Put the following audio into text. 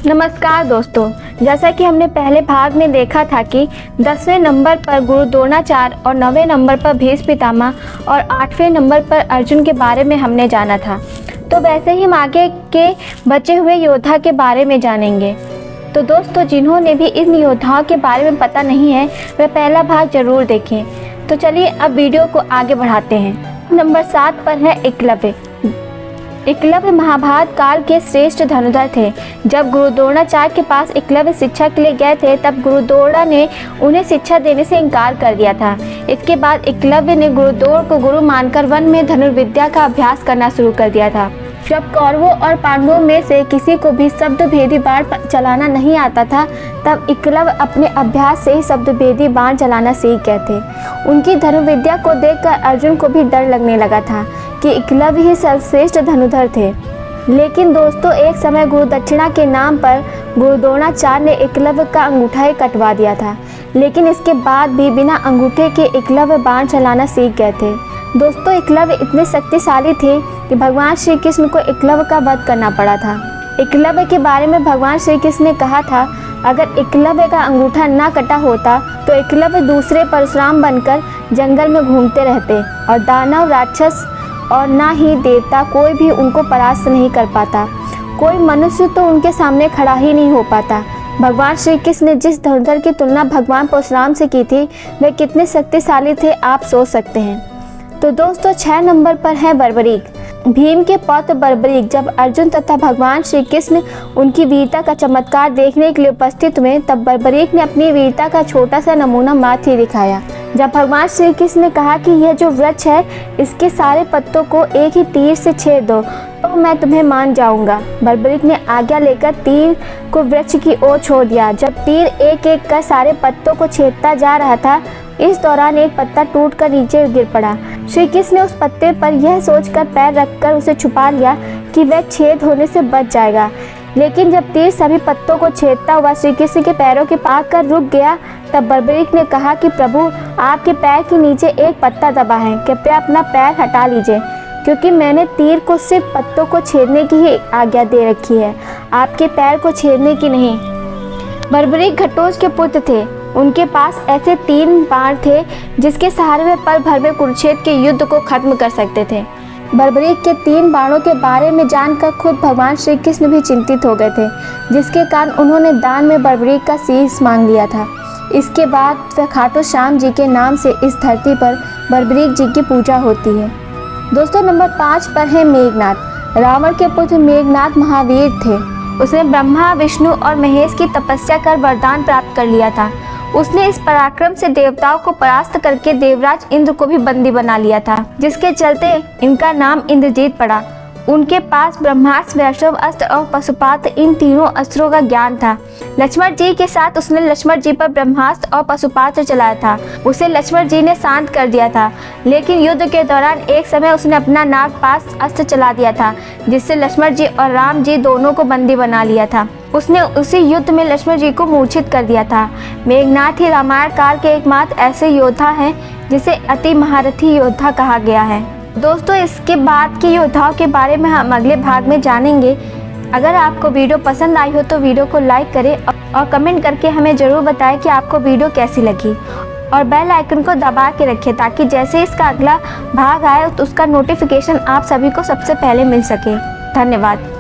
नमस्कार दोस्तों, जैसा कि हमने पहले भाग में देखा था कि 10वें नंबर पर गुरु द्रोणाचार्य और 9वें नंबर पर भीष्म पितामह और 8वें नंबर पर अर्जुन के बारे में हमने जाना था। तो वैसे ही हम आगे के बचे हुए योद्धा के बारे में जानेंगे। तो दोस्तों, जिन्होंने भी इन योद्धाओं के बारे में पता नहीं है वह पहला भाग जरूर देखें। तो चलिए अब वीडियो को आगे बढ़ाते हैं। नंबर 7 पर है एकलव्य। एकलव्य महाभारत काल के श्रेष्ठ धनुर्धर थे। जब गुरु द्रोणाचार्य के पास एकलव्य शिक्षा के लिए गए थे तब गुरु द्रोणा ने उन्हें शिक्षा देने से इनकार कर दिया था। इसके बाद एकलव्य ने गुरु द्रोण को गुरु मानकर वन में धनुर्विद्या का अभ्यास करना शुरू कर दिया था। जब कौरवों और पांडवों में से किसी को भी शब्दभेदी बाण चलाना नहीं आता था तब एकलव्य अपने अभ्यास से ही शब्दभेदी बाण चलाना सीख गए थे। उनकी धनुर्विद्या को देखकर अर्जुन को भी डर लगने लगा था कि एकलव्य ही सर्वश्रेष्ठ धनुर्धर थे। लेकिन दोस्तों, एक समय गुरु दक्षिणा के नाम पर गुरु द्रोणाचार्य ने एकलव्य का अंगूठा ही कटवा दिया था। लेकिन इसके बाद भी बिना अंगूठे के एकलव्य बाण चलाना सीख गए थे। दोस्तों, एकलव्य इतने शक्तिशाली थे कि भगवान श्री कृष्ण को एकलव्य का वध करना पड़ा था। एकलव्य के बारे में भगवान श्री कृष्ण ने कहा था, अगर एकलव्य का अंगूठा ना कटा होता तो एकलव्य दूसरे परशुराम बनकर जंगल में घूमते रहते और दानव, राक्षस और ना ही देवता कोई भी उनको परास्त नहीं कर पाता। कोई मनुष्य तो उनके सामने खड़ा ही नहीं हो पाता। भगवान श्री कृष्ण ने जिस धनुर्धर की तुलना भगवान परशुराम से की थी वे कितने शक्तिशाली थे आप सोच सकते हैं। तो दोस्तों, 6 नंबर पर है बर्बरीक। भीम के पौत्र बर्बरीक जब अर्जुन तथा भगवान श्री कृष्ण उनकी वीरता का चमत्कार देखने के लिए उपस्थित हुए तब बर्बरीक ने अपनी वीरता का छोटा सा नमूना मात्र ही दिखाया। जब भगवान श्री कृष्ण ने कहा कि यह जो वृक्ष है इसके सारे पत्तों को एक ही तीर से छेद दो तो मैं तुम्हें मान जाऊंगा। बर्बरीक ने आज्ञा लेकर तीर को वृक्ष की ओर छोड़ दिया। जब तीर एक एक कर सारे पत्तों को छेदता जा रहा था, इस दौरान एक पत्ता टूटकर नीचे गिर पड़ा। श्री कृष्ण ने उस पत्ते पर यह सोचकर पैर रखकर उसे छुपा लिया कि वह छेद होने से बच जाएगा। लेकिन जब तीर सभी पत्तों को छेदता हुआ श्री कृष्ण के पैरों के पास कर रुक गया तब बर्बरीक ने कहा कि प्रभु, आपके पैर के नीचे एक पत्ता दबा है, कृपया अपना पैर हटा लीजिए क्योंकि मैंने तीर को सिर्फ पत्तों को छेदने की ही आज्ञा दे रखी है, आपके पैर को छेदने की नहीं। बर्बरीक घटोत्कच के पुत्र थे। उनके पास ऐसे 3 बाण थे जिसके सहारे वे पल भर में कुरुक्षेत्र के युद्ध को खत्म कर सकते थे। बर्बरीक के 3 बाणों के बारे में जानकर खुद भगवान श्री कृष्ण भी चिंतित हो गए थे, जिसके कारण उन्होंने दान में बर्बरीक का शीश मांग लिया था। इसके बाद वह खाटू श्याम जी के नाम से इस धरती पर बर्बरीक जी की पूजा होती है। दोस्तों, नंबर 5 पर है मेघनाद। रावण के पुत्र मेघनाद महावीर थे। उसने ब्रह्मा, विष्णु और महेश की तपस्या कर वरदान प्राप्त कर लिया था। उसने इस पराक्रम से देवताओं को परास्त करके देवराज इंद्र को भी बंदी बना लिया था, जिसके चलते इनका नाम इंद्रजीत पड़ा। उनके पास ब्रह्मास्त्र, वैष्णव अस्त्र और पशुपात्र इन तीनों अस्त्रों का ज्ञान था। लक्ष्मण जी के साथ उसने लक्ष्मण जी पर ब्रह्मास्त्र और पशुपात्र चलाया था। उसे लक्ष्मण जी ने शांत कर दिया था। लेकिन युद्ध के दौरान एक समय उसने अपना नागपाश अस्त्र चला दिया था, जिससे लक्ष्मण जी और राम जी दोनों को बंदी बना लिया था। उसने उसी युद्ध में लक्ष्मण जी को मूर्छित कर दिया था। मेघनाद ही रामायण काल के एकमात्र ऐसे योद्धा हैं जिसे अति महारथी योद्धा कहा गया है। दोस्तों, इसके बाद के योद्धाओं के बारे में हम अगले भाग में जानेंगे। अगर आपको वीडियो पसंद आई हो तो वीडियो को लाइक करें और कमेंट करके हमें ज़रूर बताएं कि आपको वीडियो कैसी लगी और बेल आइकन को दबा के रखें ताकि जैसे इसका अगला भाग आए तो उसका नोटिफिकेशन आप सभी को सबसे पहले मिल सके। धन्यवाद।